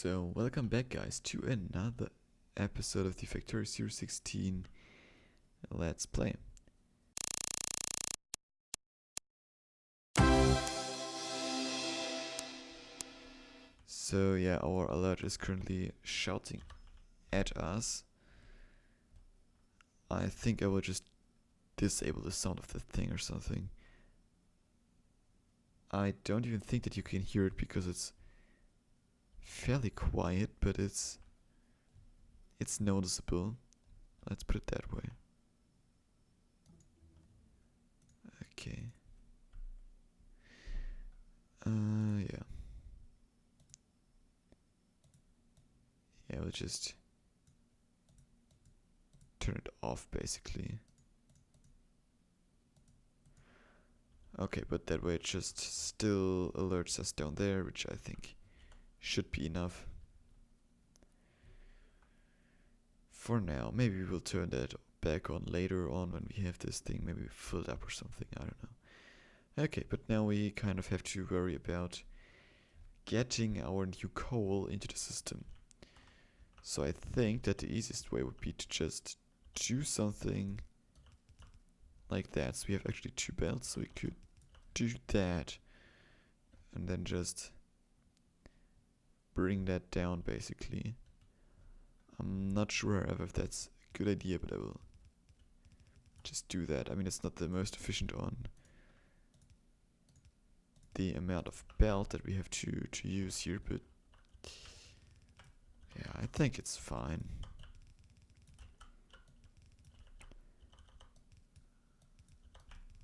So, welcome back guys to another episode of the Factorio 016 Let's Play. So yeah, our alert is currently shouting at us. I think I will just disable the sound of the thing or something. I don't even think that you can hear it because it's fairly quiet, but it's noticeable. Let's put it that way. Okay. Yeah. Yeah, we'll just turn it off basically. Okay, but that way it just still alerts us down there, which I think should be enough. For now, maybe we'll turn that back on later on when we have this thing maybe filled up or something, I don't know. Okay, but now we kind of have to worry about getting our new coal into the system. So I think that the easiest way would be to just do something like that. So we have actually two belts, so we could do that and then just bring that down basically. I'm not sure if that's a good idea, but I will just do that. I mean, it's not the most efficient on the amount of belt that we have to use here, but yeah, I think it's fine.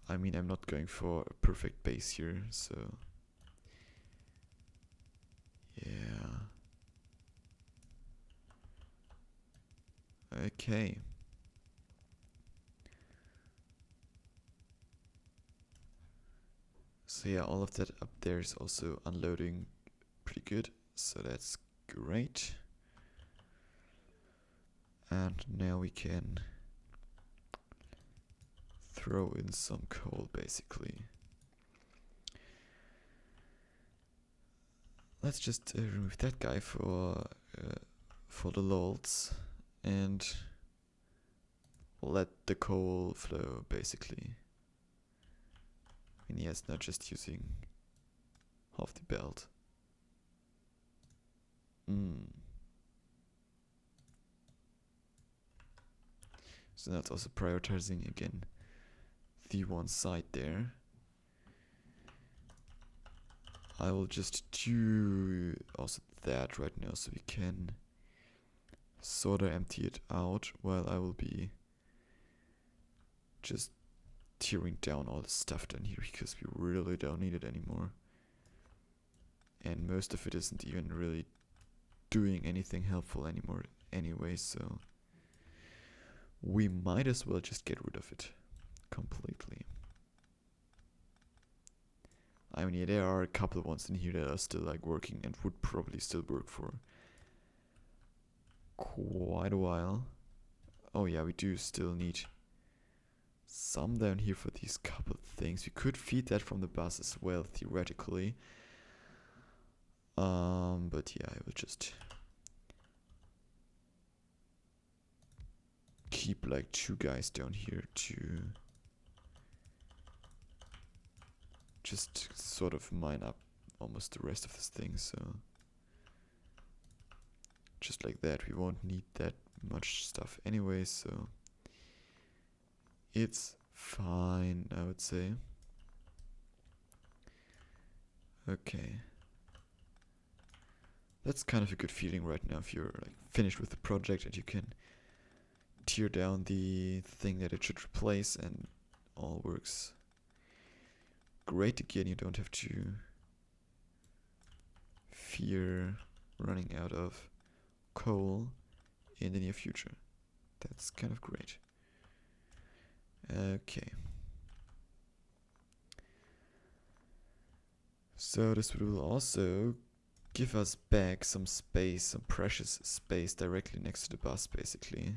I mean, I'm not going for a perfect base here, so yeah. Okay. So yeah, all of that up there is also unloading pretty good, so that's great. And now we can throw in some coal basically. Let's just remove that guy for the lols and let the coal flow basically. I mean, yes, not just using half the belt. So that's also prioritizing again the one side there. I will just do also that right now so we can sort of empty it out while I will be just tearing down all the stuff down here because we really don't need it anymore. And most of it isn't even really doing anything helpful anymore anyway, so we might as well just get rid of it completely. I mean, yeah, there are a couple of ones in here that are still like working and would probably still work for quite a while. Oh yeah, we do still need some down here for these couple of things. We could feed that from the bus as well, theoretically. But yeah, I will just keep like two guys down here to just sort of mine up almost the rest of this thing, so just like that. We won't need that much stuff anyway, so it's fine, I would say. Okay. That's kind of a good feeling right now if you're like finished with the project and you can tear down the thing that it should replace and all works great again. You don't have to fear running out of coal in the near future. That's kind of great. Okay. So this will also give us back some space, some precious space directly next to the bus basically.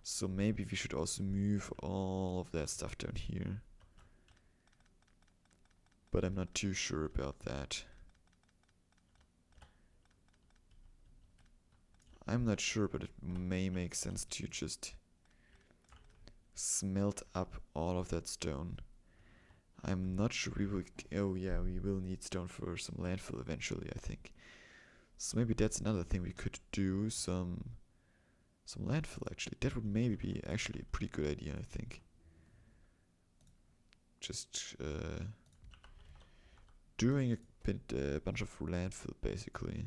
So maybe we should also move all of that stuff down here. But I'm not too sure about that. I'm not sure, but it may make sense to just smelt up all of that stone. I'm not sure we will... Oh yeah, we will need stone for some landfill eventually, I think. So maybe that's another thing we could do, some landfill actually. That would maybe be actually a pretty good idea, I think. Just doing a bunch of landfill basically.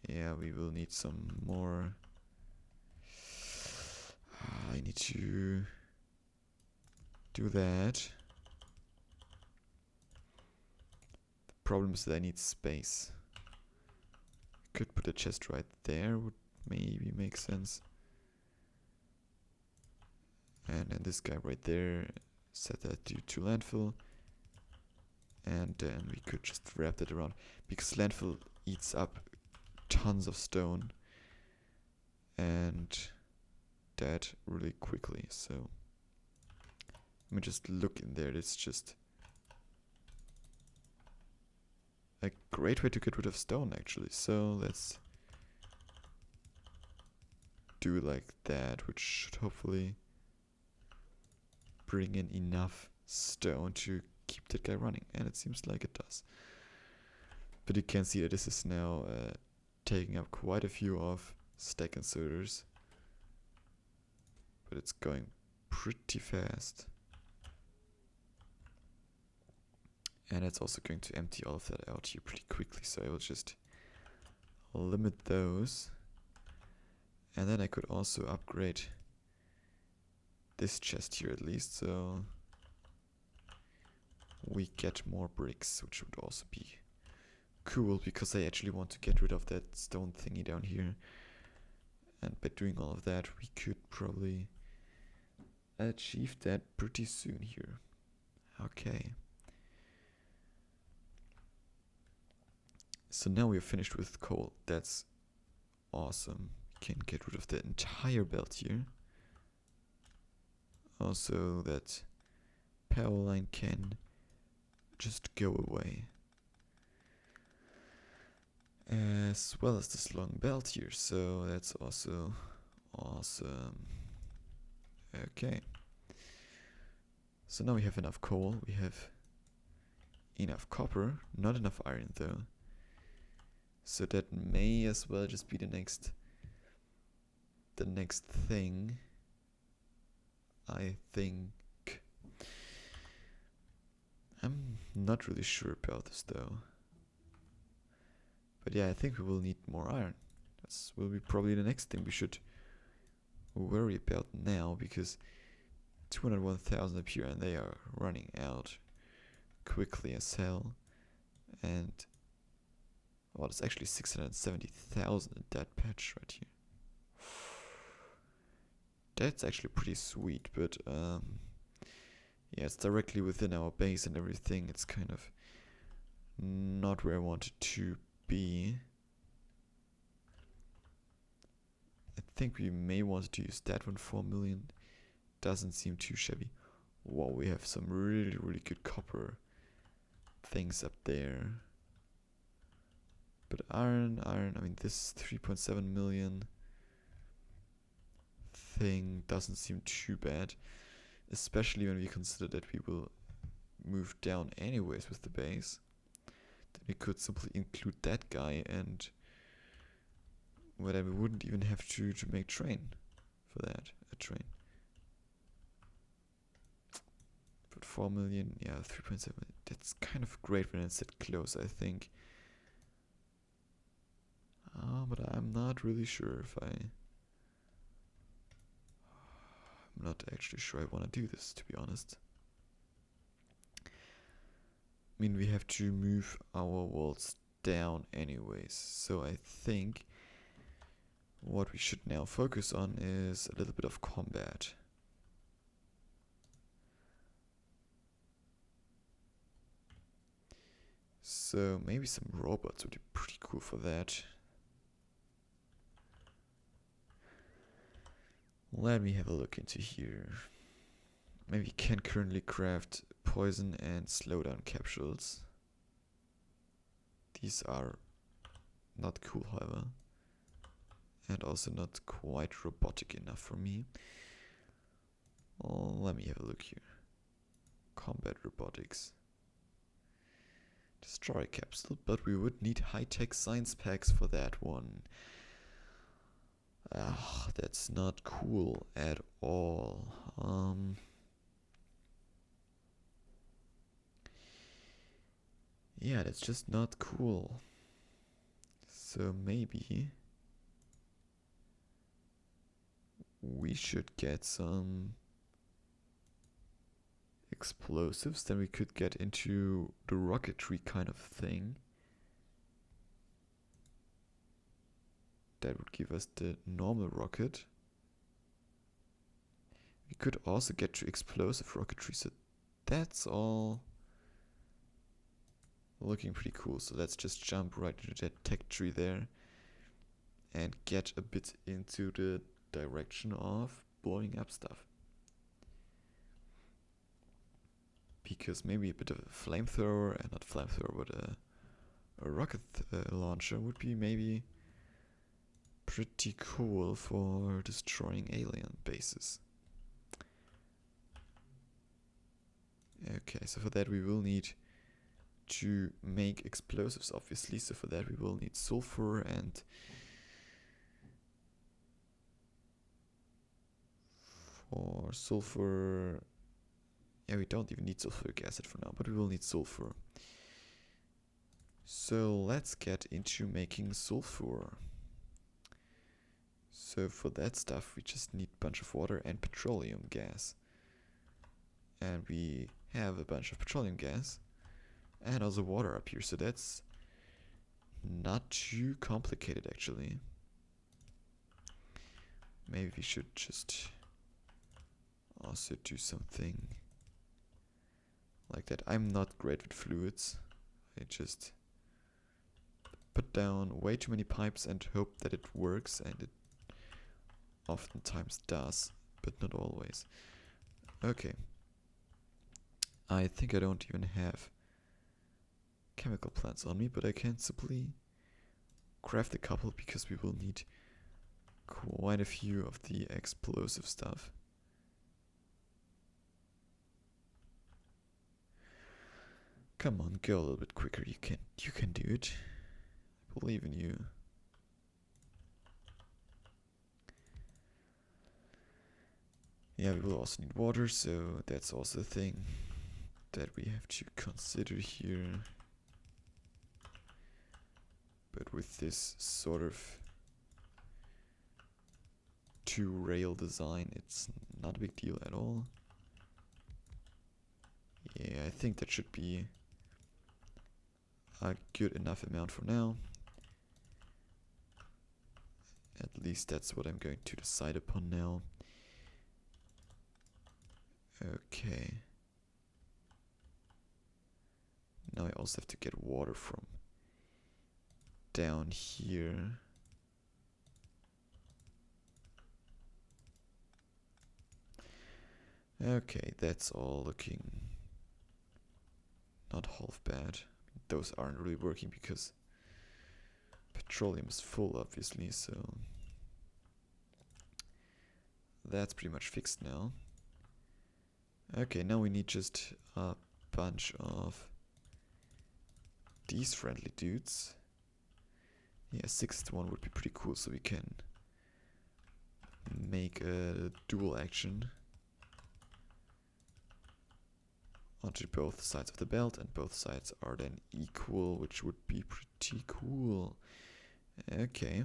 Yeah, we will need some more. I need to do that. The problem is that I need space. Could put a chest right there, would maybe make sense. And then this guy right there, set that to landfill. And then we could just wrap that around. Because landfill eats up tons of stone. And that really quickly, so let me just look in there. It's just a great way to get rid of stone actually. So let's do it like that, which should hopefully bring in enough stone to keep that guy running, and it seems like it does. But you can see that this is now taking up quite a few of stack inserters. But it's going pretty fast. And it's also going to empty all of that out here pretty quickly, so I will just limit those. And then I could also upgrade this chest here at least, so we get more bricks, which would also be cool, because I actually want to get rid of that stone thingy down here. And by doing all of that, we could probably achieve that pretty soon here. Okay. So now we're finished with coal. That's awesome. Can get rid of the entire belt here. Also, that power line can just go away. As well as this long belt here, so that's also awesome. Okay. So now we have enough coal, we have enough copper, not enough iron though. So that may as well just be the next thing, I think. I'm not really sure about this though. But yeah, I think we will need more iron. That will be probably the next thing we should worry about now, because 201,000 up here and they are running out quickly as hell. And well, it's actually 670,000 in that patch right here. That's actually pretty sweet, but yeah, it's directly within our base and everything. It's kind of not where I want it to be. I think we may want to use that one. 4 million doesn't seem too shabby. Wow, we have some really, really good copper things up there. But iron, I mean, this 3.7 million thing doesn't seem too bad, especially when we consider that we will move down anyways with the base. Then we could simply include that guy, and well, then we wouldn't even have to make train for that, a train. But 4 million, yeah, 3.7, that's kind of great when it's that close, I think. But I'm not really sure if I'm not actually sure I want to do this, to be honest. I mean, we have to move our walls down anyways, so I think what we should now focus on is a little bit of combat. So maybe some robots would be pretty cool for that. Let me have a look into here. Maybe you can currently craft poison and slowdown capsules. These are Not cool, however. And also not quite robotic enough for me. Oh, let me have a look here. Combat robotics. Destroy capsule, but we would need high-tech science packs for that one. Ah, that's not cool at all. Yeah, that's just not cool. So maybe we should get some explosives, then we could get into the rocketry kind of thing. That would give us the normal rocket. We could also get to explosive rocketry, so that's all looking pretty cool. So let's just jump right into that tech tree there and get a bit into the direction of blowing up stuff. Because maybe a bit of a flamethrower, and not flamethrower, but a rocket launcher would be maybe pretty cool for destroying alien bases. Okay, so for that we will need to make explosives, obviously. So for that we will need sulfur, and for sulfur, yeah, we don't even need sulfuric acid for now, but we will need sulfur. So let's get into making sulfur. So for that stuff we just need a bunch of water and petroleum gas. And we have a bunch of petroleum gas and also water up here, so that's not too complicated actually. Maybe we should just also do something like that. I'm not great with fluids. I just put down way too many pipes and hope that it works, and it oftentimes does, but not always. Okay. I think I don't even have chemical plants on me, but I can simply craft a couple because we will need quite a few of the explosive stuff. Come on, go a little bit quicker. You can do it. I believe in you. Yeah, we will also need water, so that's also a thing that we have to consider here. But with this sort of two-rail design, it's not a big deal at all. Yeah, I think that should be a good enough amount for now. At least that's what I'm going to decide upon now. Okay. Now I also have to get water from down here. Okay, that's all looking not half bad. Those aren't really working because petroleum is full, obviously, so that's pretty much fixed now. Okay, now we need just a bunch of these friendly dudes. Yeah, sixth one would be pretty cool, so we can make a dual action onto both sides of the belt, and both sides are then equal, which would be pretty cool. Okay.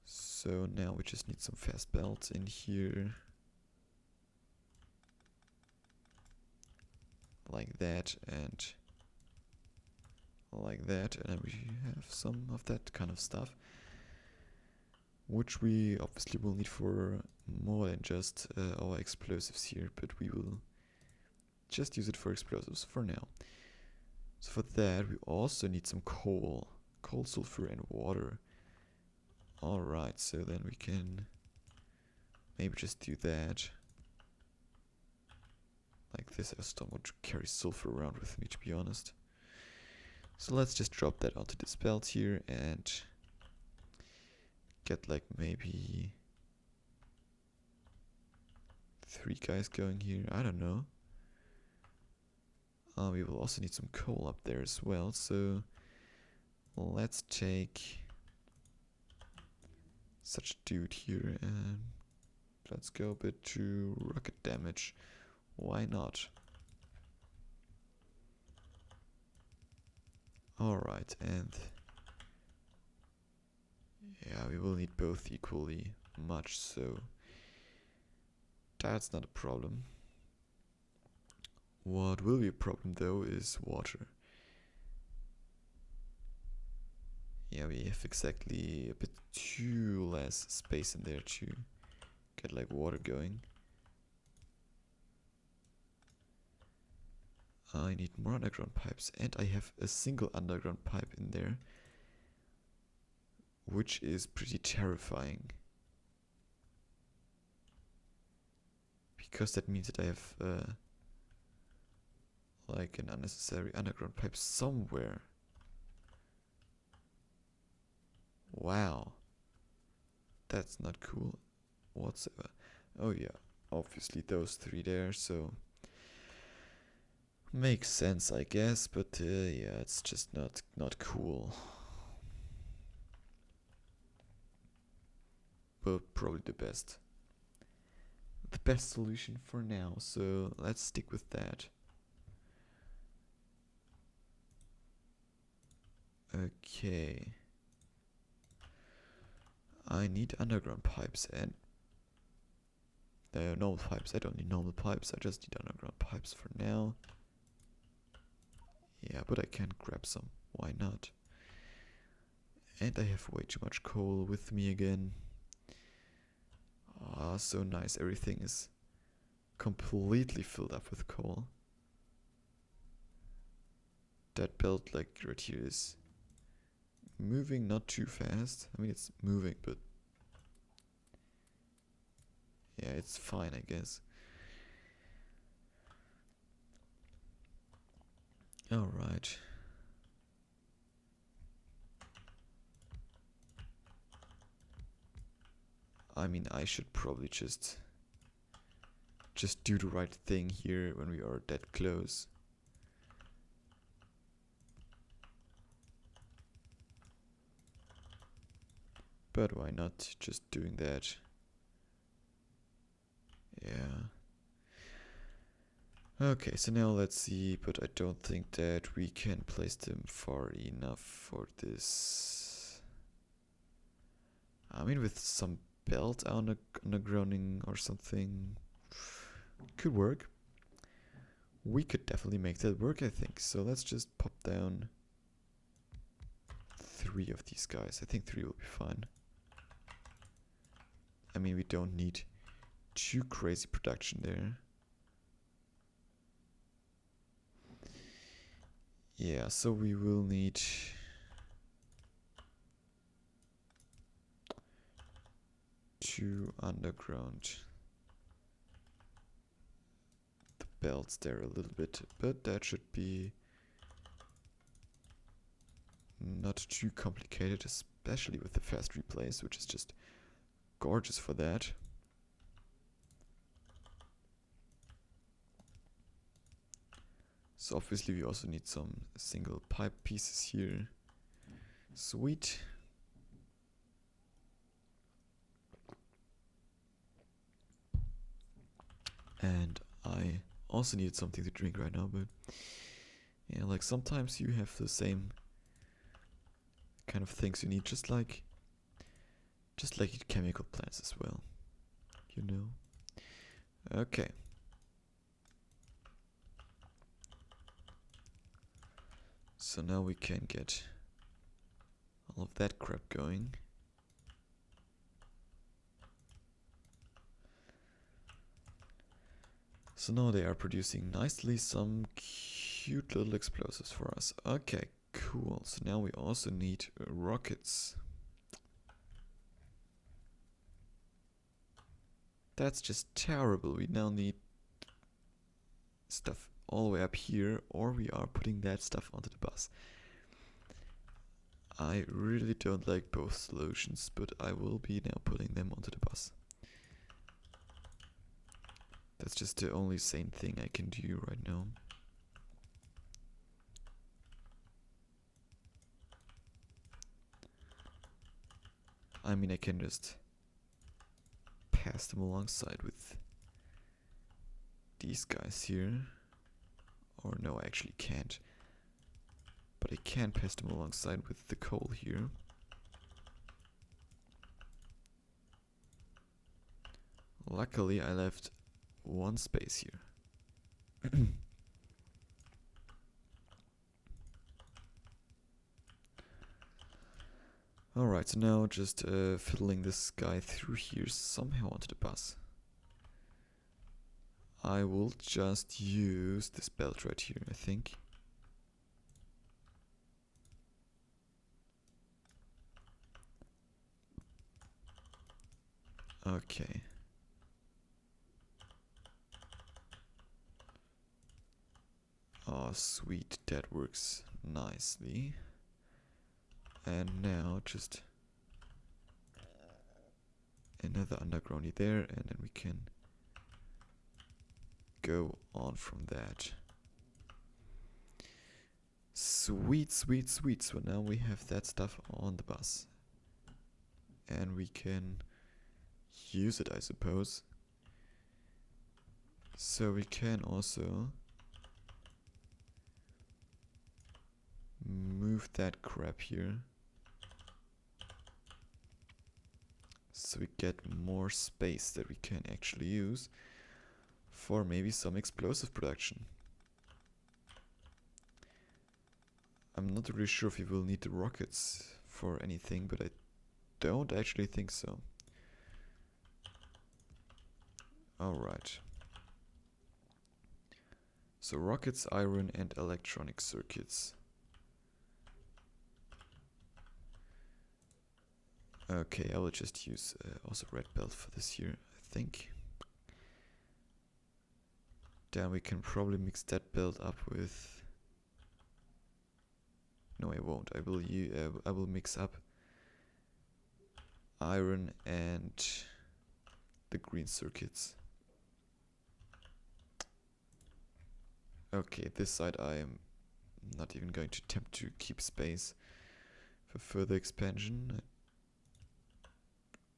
So now we just need some fast belts in here. Like that and like that, and we have some of that kind of stuff, which we obviously will need for more than just our explosives here, but we will just use it for explosives for now. So for that we also need some coal, sulfur and water. Alright, so then we can maybe just do that like this. I just don't want to carry sulfur around with me, to be honest. So let's just drop that onto this belt here and get like maybe 3 guys going here. I don't know. We will also need some coal up there as well. So let's take such a dude here and let's go a bit to rocket damage. Why not? Alright, and yeah, we will need both equally much, so that's not a problem. What will be a problem though is water. Yeah, we have exactly a bit too less space in there to get like water going. I need more underground pipes, and I have a single underground pipe in there, which is pretty terrifying. Because that means that I have like an unnecessary underground pipe somewhere. Wow. That's not cool whatsoever. Oh yeah, obviously those 3 there, so makes sense I guess, but yeah, it's just not cool. But probably the best solution for now, so let's stick with that. Okay. I need underground pipes and normal pipes. I don't need normal pipes, I just need underground pipes for now. Yeah, but I can grab some. Why not? And I have way too much coal with me again. Ah, so nice. Everything is completely filled up with coal. That belt, like right here, is moving not too fast. I mean, it's moving, but yeah, it's fine, I guess. Alright. I mean, I should probably just do the right thing here when we are that close. But why not just doing that? Yeah. Okay, so now let's see, but I don't think that we can place them far enough for this. I mean, with some belt undergrounding or something could work. We could definitely make that work, I think. So let's just pop down 3 of these guys. I think 3 will be fine. I mean, we don't need too crazy production there. Yeah, so we will need to underground the belts there a little bit, but that should be not too complicated, especially with the fast replays, which is just gorgeous for that. So obviously we also need some single pipe pieces here. Sweet. And I also need something to drink right now, but yeah, like sometimes you have the same kind of things you need, just like chemical plants as well, you know. Okay. So now we can get all of that crap going. So now they are producing nicely some cute little explosives for us. Okay, cool. So now we also need rockets. That's just terrible. We now need stuff all the way up here, or we are putting that stuff onto the bus. I really don't like both solutions, but I will be now putting them onto the bus. That's just the only sane thing I can do right now. I mean, I can just pass them alongside with these guys here. Or no, I actually can't. But I can pass them alongside with the coal here. Luckily, I left one space here. Alright, so now just fiddling this guy through here somehow onto the bus. I will just use this belt right here, I think. Okay. Oh, sweet, that works nicely. And now just another undergroundy there, and then we can go on from that. Sweet, sweet, sweet. So now we have that stuff on the bus. And we can use it, I suppose. So we can also move that crap here. So we get more space that we can actually use for maybe some explosive production. I'm not really sure if we will need the rockets for anything, but I don't actually think so. Alright. So rockets, iron and electronic circuits. Okay, I will just use also red belt for this here, I think. Then we can probably mix that belt up with... No, I won't. I will mix up iron and the green circuits. Okay, this side I am not even going to attempt to keep space for further expansion.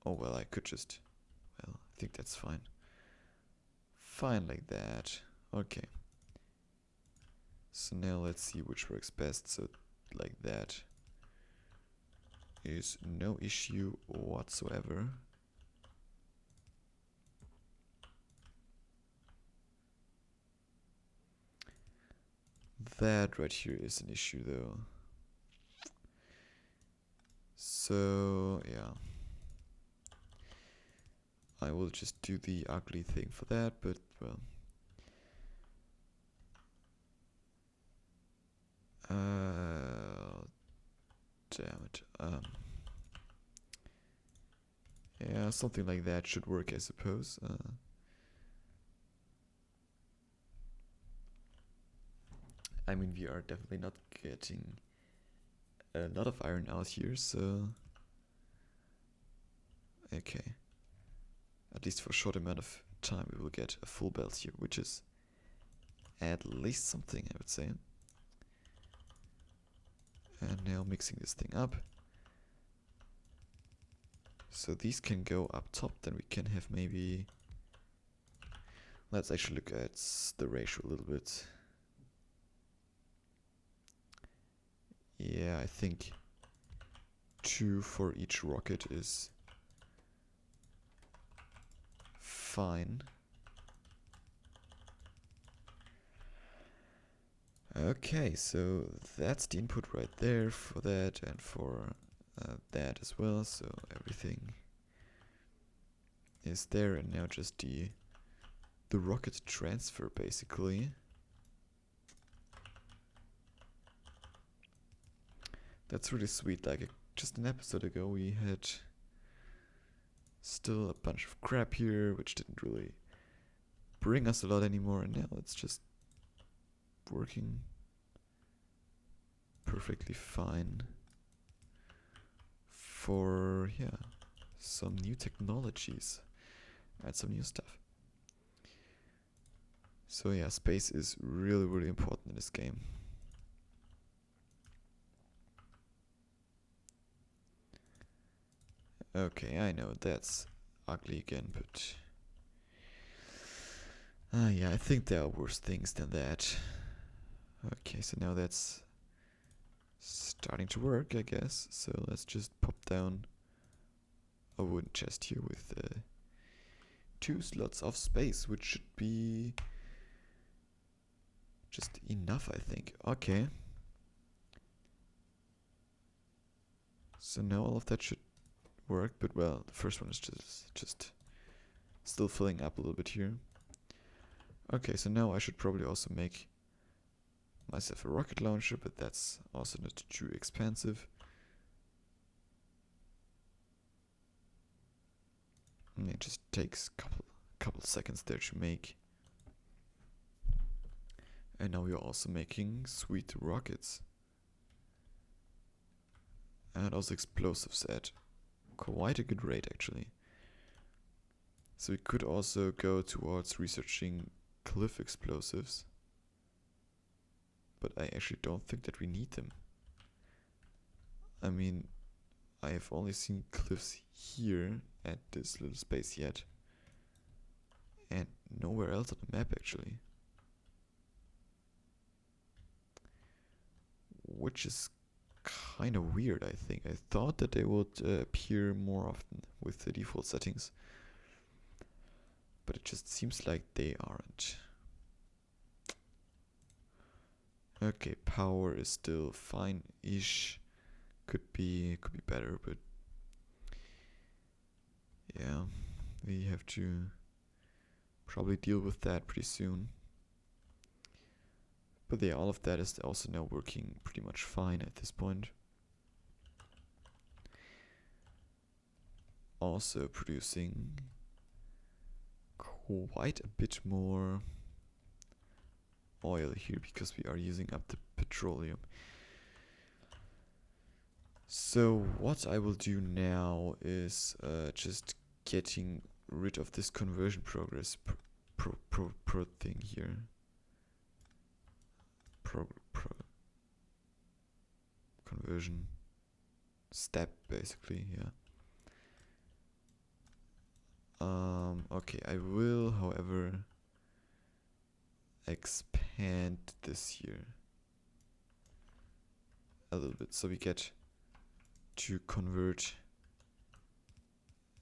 Oh well, I could just... Well, I think that's fine. Fine like that. Okay. So now let's see which works best. So like that is no issue whatsoever. That right here is an issue though. So yeah, I will just do the ugly thing for that, but well, damn it. Yeah, something like that should work, I suppose. I mean, we are definitely not getting a lot of iron out here, so... Okay. At least for a short amount of time we will get a full belt here, which is at least something, I would say. And now mixing this thing up. So these can go up top, then we can have maybe... Let's actually look at the ratio a little bit. Yeah, I think 2 for each rocket is fine. Okay, so that's the input right there for that and for that as well. So everything is there, and now just the rocket transfer basically. That's really sweet. Like just an episode ago we had still a bunch of crap here which didn't really bring us a lot anymore, and now it's just working perfectly fine. for, yeah, some new technologies and some new stuff. So yeah, space is really, really important in this game. Okay, I know that's ugly again, but yeah, I think there are worse things than that. Okay, so now that's starting to work, I guess. So let's just pop down a wooden chest here with 2 slots of space, which should be just enough, I think. Okay. So now all of that should work, but well, the first one is just still filling up a little bit here. Okay, so now I should probably also make myself a rocket launcher, but that's also not too expensive. And it just takes couple seconds there to make. And now we are also making sweet rockets. And also explosives at quite a good rate, actually. So we could also go towards researching cliff explosives. But I actually don't think that we need them. I mean, I have only seen cliffs here at this little space yet. And nowhere else on the map, actually. Which is kind of weird, I think. I thought that they would appear more often with the default settings. But it just seems like they aren't. Okay, power is still fine-ish. Could be better, but yeah, we have to probably deal with that pretty soon. But yeah, all of that is also now working pretty much fine at this point. Also producing quite a bit more oil here because we are using up the petroleum. So what I will do now is just getting rid of this conversion progress pro thing here. Conversion step, basically, yeah. Okay, I will, however, expand this here a little bit, so we get to convert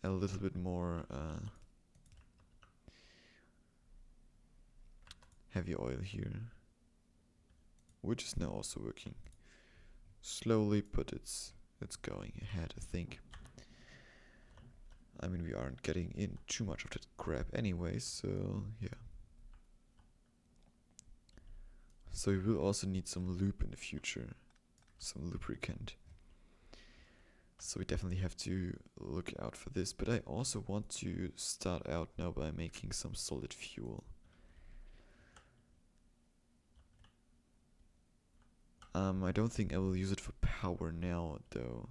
a little bit more heavy oil here, which is now also working slowly, but it's going ahead, I think. I mean, we aren't getting in too much of that crap anyway, so yeah. So we will also need some lube in the future, some lubricant. So we definitely have to look out for this, but I also want to start out now by making some solid fuel. I don't think I will use it for power now, though.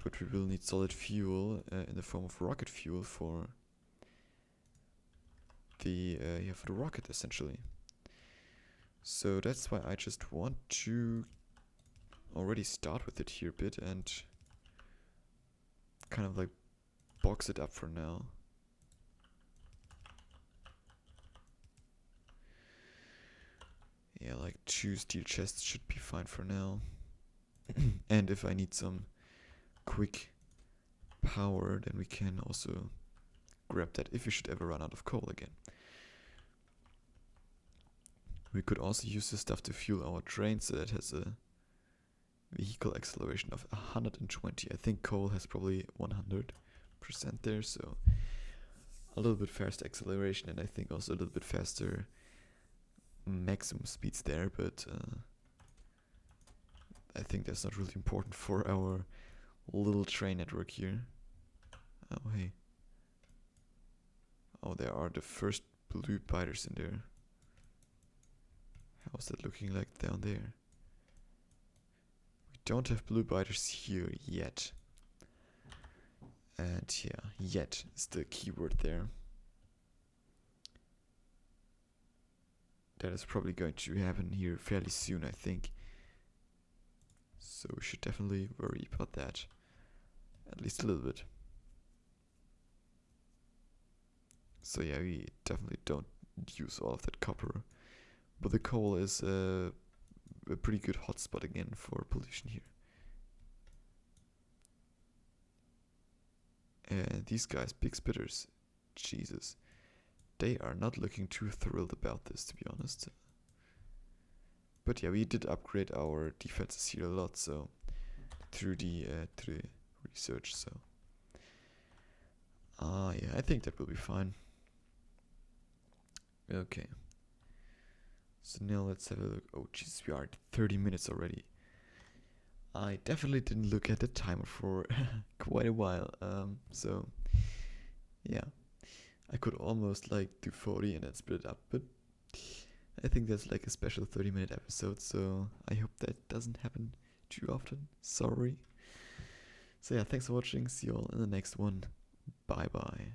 But we will need solid fuel in the form of rocket fuel for the rocket, essentially. So that's why I just want to already start with it here a bit and kind of like box it up for now. Yeah, like 2 steel chests should be fine for now. And if I need some quick power, then we can also grab that if we should ever run out of coal again. We could also use this stuff to fuel our train, so that has a vehicle acceleration of 120. I think coal has probably 100% there, so a little bit faster acceleration, and I think also a little bit faster maximum speeds there, but I think that's not really important for our little train network here. Oh, hey. Oh, there are the first blue biters in there. How's that looking like down there? We don't have blue biters here yet. And yeah, yet is the keyword there. That is probably going to happen here fairly soon, I think. So we should definitely worry about that. At least a little bit. So yeah, we definitely don't use all of that copper. But the coal is a pretty good hotspot again for pollution here. And these guys, big spitters, Jesus. They are not looking too thrilled about this, to be honest. But yeah, we did upgrade our defenses here a lot, so through the research. So yeah, I think that will be fine. Okay. So now let's have a look. Oh Jesus, we are at 30 minutes already. I definitely didn't look at the timer for quite a while. So yeah. I could almost like do 40 and then split it up, but I think that's like a special 30-minute episode, so I hope that doesn't happen too often. Sorry. So yeah, thanks for watching. See you all in the next one. Bye bye.